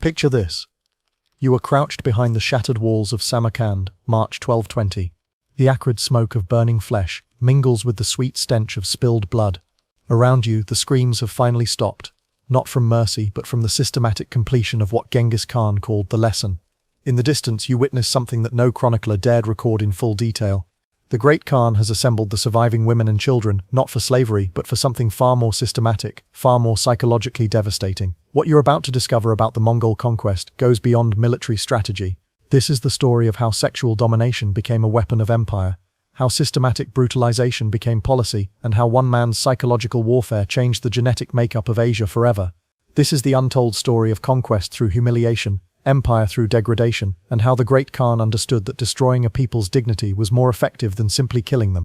Picture this. You are crouched behind the shattered walls of Samarkand, March 1220. The acrid smoke of burning flesh mingles with the sweet stench of spilled blood. Around you, the screams have finally stopped, not from mercy but from the systematic completion of what Genghis Khan called the lesson. In the distance, you witness something that no chronicler dared record in full detail. The great Khan has assembled the surviving women and children, not for slavery, but for something far more systematic, far more psychologically devastating. What you're about to discover about the Mongol conquest goes beyond military strategy. This is the story of how sexual domination became a weapon of empire, how systematic brutalization became policy, and how one man's psychological warfare changed the genetic makeup of Asia forever. This is the untold story of conquest through humiliation, empire through degradation, and how the great Khan understood that destroying a people's dignity was more effective than simply killing them.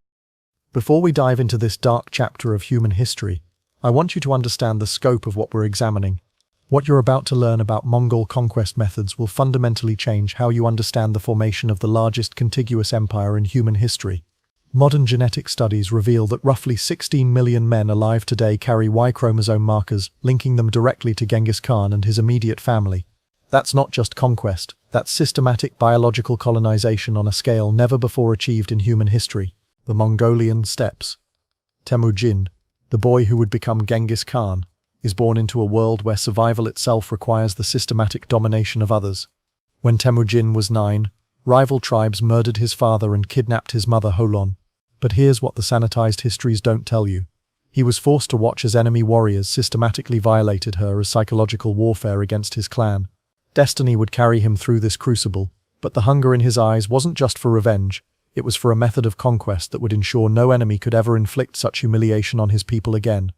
Before we dive into this dark chapter of human history, I want you to understand the scope of what we're examining. What you're about to learn about Mongol conquest methods will fundamentally change how you understand the formation of the largest contiguous empire in human history. Modern genetic studies reveal that roughly 16 million men alive today carry Y chromosome markers, linking them directly to Genghis Khan and his immediate family. That's not just conquest, that's systematic biological colonization on a scale never before achieved in human history. The Mongolian steppes. Temujin, the boy who would become Genghis Khan, is born into a world where survival itself requires the systematic domination of others. When Temujin was 9, rival tribes murdered his father and kidnapped his mother Holon. But here's what the sanitized histories don't tell you. He was forced to watch as enemy warriors systematically violated her as psychological warfare against his clan. Destiny would carry him through this crucible, but the hunger in his eyes wasn't just for revenge, it was for a method of conquest that would ensure no enemy could ever inflict such humiliation on his people again.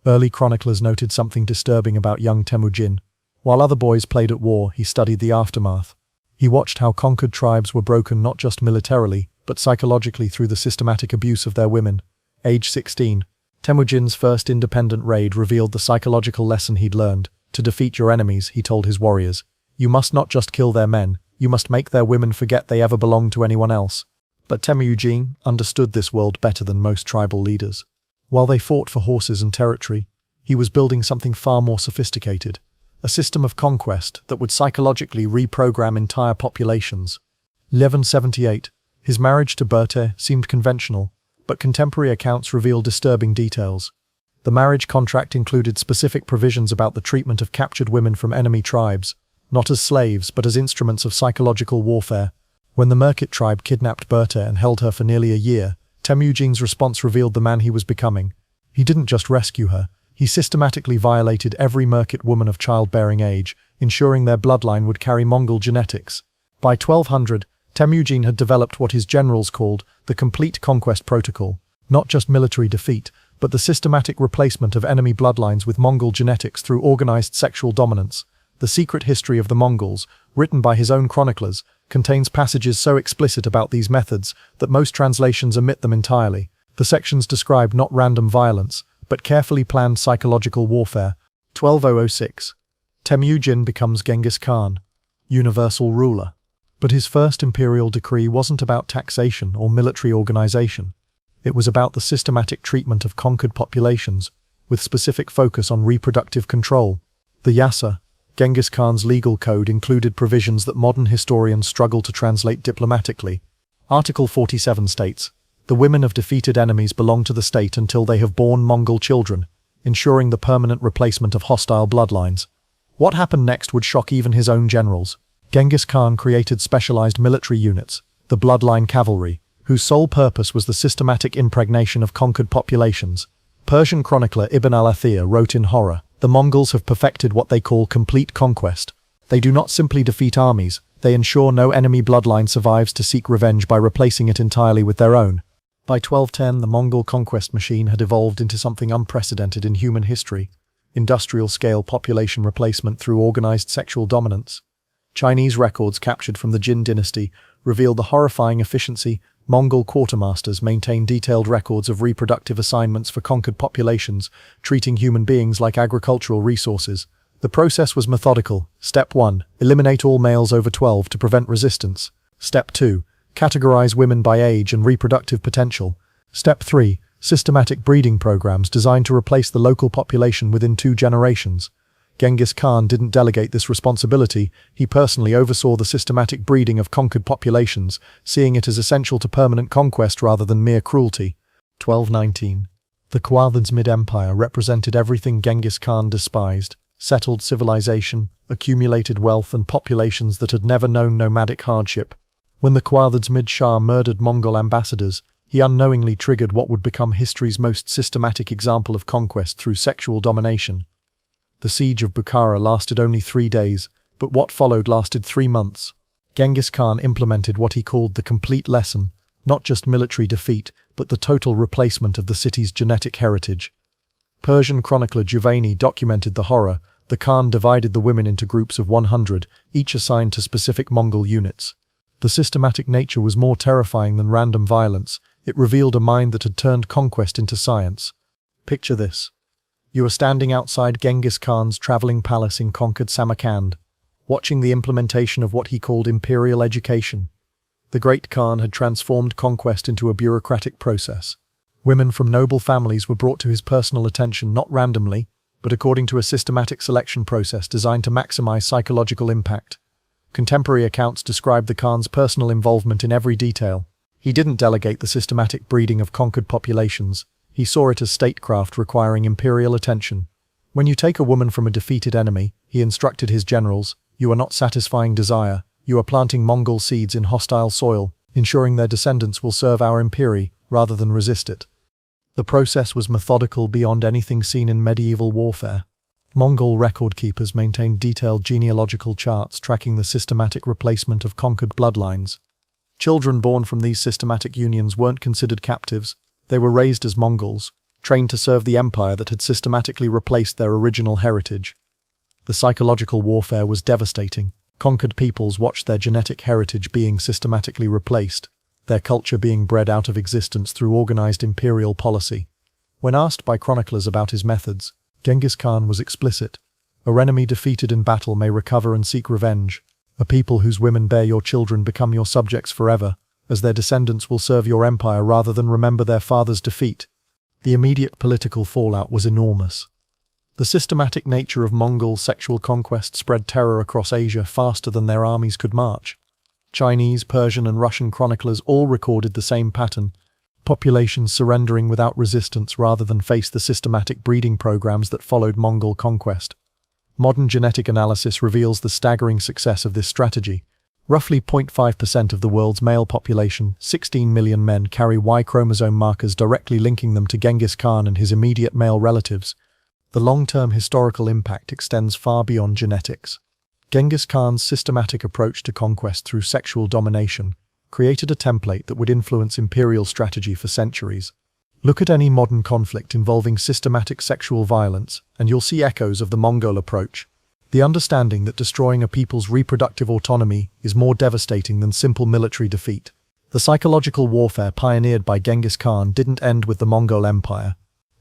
Early chroniclers noted something disturbing about young Temujin. While other boys played at war, he studied the aftermath. He watched how conquered tribes were broken not just militarily, but psychologically through the systematic abuse of their women. Age 16, Temujin's first independent raid revealed the psychological lesson he'd learned. To defeat your enemies, he told his warriors, you must not just kill their men, you must make their women forget they ever belonged to anyone else. But Temujin understood this world better than most tribal leaders. While they fought for horses and territory, he was building something far more sophisticated, a system of conquest that would psychologically reprogram entire populations. 1178, his marriage to Berthe seemed conventional, but contemporary accounts reveal disturbing details. The marriage contract included specific provisions about the treatment of captured women from enemy tribes, not as slaves but as instruments of psychological warfare. When the Merkit tribe kidnapped Berthe and held her for nearly a year, Temujin's response revealed the man he was becoming. He didn't just rescue her, he systematically violated every Merkit woman of childbearing age, ensuring their bloodline would carry Mongol genetics. By 1200, Temujin had developed what his generals called the complete conquest protocol, not just military defeat, but the systematic replacement of enemy bloodlines with Mongol genetics through organized sexual dominance. The Secret History of the Mongols, written by his own chroniclers, contains passages so explicit about these methods that most translations omit them entirely. The sections describe not random violence, but carefully planned psychological warfare. 12006. Temujin becomes Genghis Khan, universal ruler. But his first imperial decree wasn't about taxation or military organization. It was about the systematic treatment of conquered populations, with specific focus on reproductive control. The Yasa, Genghis Khan's legal code, included provisions that modern historians struggle to translate diplomatically. Article 47 states, the women of defeated enemies belong to the state until they have borne Mongol children, ensuring the permanent replacement of hostile bloodlines. What happened next would shock even his own generals. Genghis Khan created specialized military units, the bloodline cavalry, whose sole purpose was the systematic impregnation of conquered populations. Persian chronicler Ibn al-Athir wrote in horror, the Mongols have perfected what they call complete conquest. They do not simply defeat armies, they ensure no enemy bloodline survives to seek revenge by replacing it entirely with their own. By 1210, the Mongol conquest machine had evolved into something unprecedented in human history: industrial-scale population replacement through organized sexual dominance. Chinese records captured from the Jin dynasty reveal the horrifying efficiency. Mongol quartermasters maintained detailed records of reproductive assignments for conquered populations, treating human beings like agricultural resources. The process was methodical. Step 1. Eliminate all males over 12 to prevent resistance. Step 2. Categorize women by age and reproductive potential. Step 3. Systematic breeding programs designed to replace the local population within 2 generations. Genghis Khan didn't delegate this responsibility, he personally oversaw the systematic breeding of conquered populations, seeing it as essential to permanent conquest rather than mere cruelty. 1219. The Khwarizmid Empire represented everything Genghis Khan despised: settled civilization, accumulated wealth, and populations that had never known nomadic hardship. When the Khwarizmid Shah murdered Mongol ambassadors, he unknowingly triggered what would become history's most systematic example of conquest through sexual domination. The siege of Bukhara lasted only 3 days, but what followed lasted 3 months. Genghis Khan implemented what he called the complete lesson, not just military defeat, but the total replacement of the city's genetic heritage. Persian chronicler Juvaini documented the horror. The Khan divided the women into groups of 100, each assigned to specific Mongol units. The systematic nature was more terrifying than random violence. It revealed a mind that had turned conquest into science. Picture this. You are standing outside Genghis Khan's traveling palace in conquered Samarkand, watching the implementation of what he called imperial education. The great Khan had transformed conquest into a bureaucratic process. Women from noble families were brought to his personal attention not randomly, but according to a systematic selection process designed to maximize psychological impact. Contemporary accounts describe the Khan's personal involvement in every detail. He didn't delegate the systematic breeding of conquered populations. He saw it as statecraft requiring imperial attention. When you take a woman from a defeated enemy, he instructed his generals, you are not satisfying desire, you are planting Mongol seeds in hostile soil, ensuring their descendants will serve our imperi rather than resist it. The process was methodical beyond anything seen in medieval warfare. Mongol record keepers maintained detailed genealogical charts tracking the systematic replacement of conquered bloodlines. Children born from these systematic unions weren't considered captives. They were raised as Mongols, trained to serve the empire that had systematically replaced their original heritage. The psychological warfare was devastating. Conquered peoples watched their genetic heritage being systematically replaced, their culture being bred out of existence through organized imperial policy. When asked by chroniclers about his methods, Genghis Khan was explicit. "Our enemy defeated in battle may recover and seek revenge. A people whose women bear your children become your subjects forever, as their descendants will serve your empire rather than remember their father's defeat." The immediate political fallout was enormous. The systematic nature of Mongol sexual conquest spread terror across Asia faster than their armies could march. Chinese, Persian, and Russian chroniclers all recorded the same pattern: populations surrendering without resistance rather than face the systematic breeding programs that followed Mongol conquest. Modern genetic analysis reveals the staggering success of this strategy. Roughly 0.5% of the world's male population, 16 million men, carry Y chromosome markers directly linking them to Genghis Khan and his immediate male relatives. The long-term historical impact extends far beyond genetics. Genghis Khan's systematic approach to conquest through sexual domination created a template that would influence imperial strategy for centuries. Look at any modern conflict involving systematic sexual violence, and you'll see echoes of the Mongol approach. The understanding that destroying a people's reproductive autonomy is more devastating than simple military defeat. The psychological warfare pioneered by Genghis Khan didn't end with the Mongol Empire.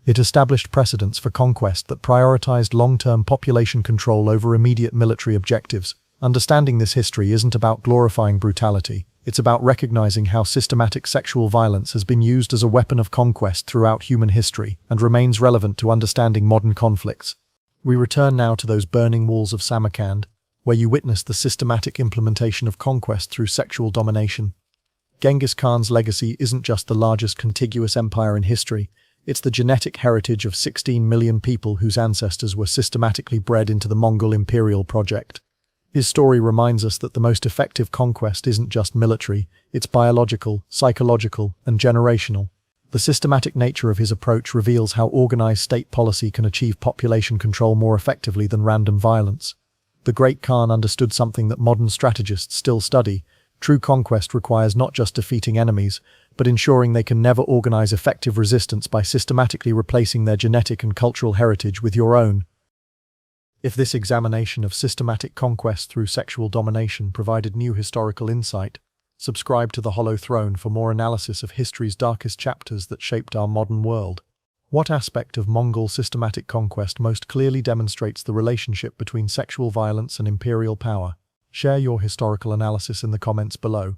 It established precedents for conquest that prioritized long-term population control over immediate military objectives. Understanding this history isn't about glorifying brutality. It's about recognizing how systematic sexual violence has been used as a weapon of conquest throughout human history and remains relevant to understanding modern conflicts. We return now to those burning walls of Samarkand, where you witnessed the systematic implementation of conquest through sexual domination. Genghis Khan's legacy isn't just the largest contiguous empire in history, it's the genetic heritage of 16 million people whose ancestors were systematically bred into the Mongol imperial project. His story reminds us that the most effective conquest isn't just military, it's biological, psychological, and generational. The systematic nature of his approach reveals how organized state policy can achieve population control more effectively than random violence. The great Khan understood something that modern strategists still study: true conquest requires not just defeating enemies, but ensuring they can never organize effective resistance by systematically replacing their genetic and cultural heritage with your own. If this examination of systematic conquest through sexual domination provided new historical insight, subscribe to the Hollow Throne for more analysis of history's darkest chapters that shaped our modern world. What aspect of Mongol systematic conquest most clearly demonstrates the relationship between sexual violence and imperial power? Share your historical analysis in the comments below.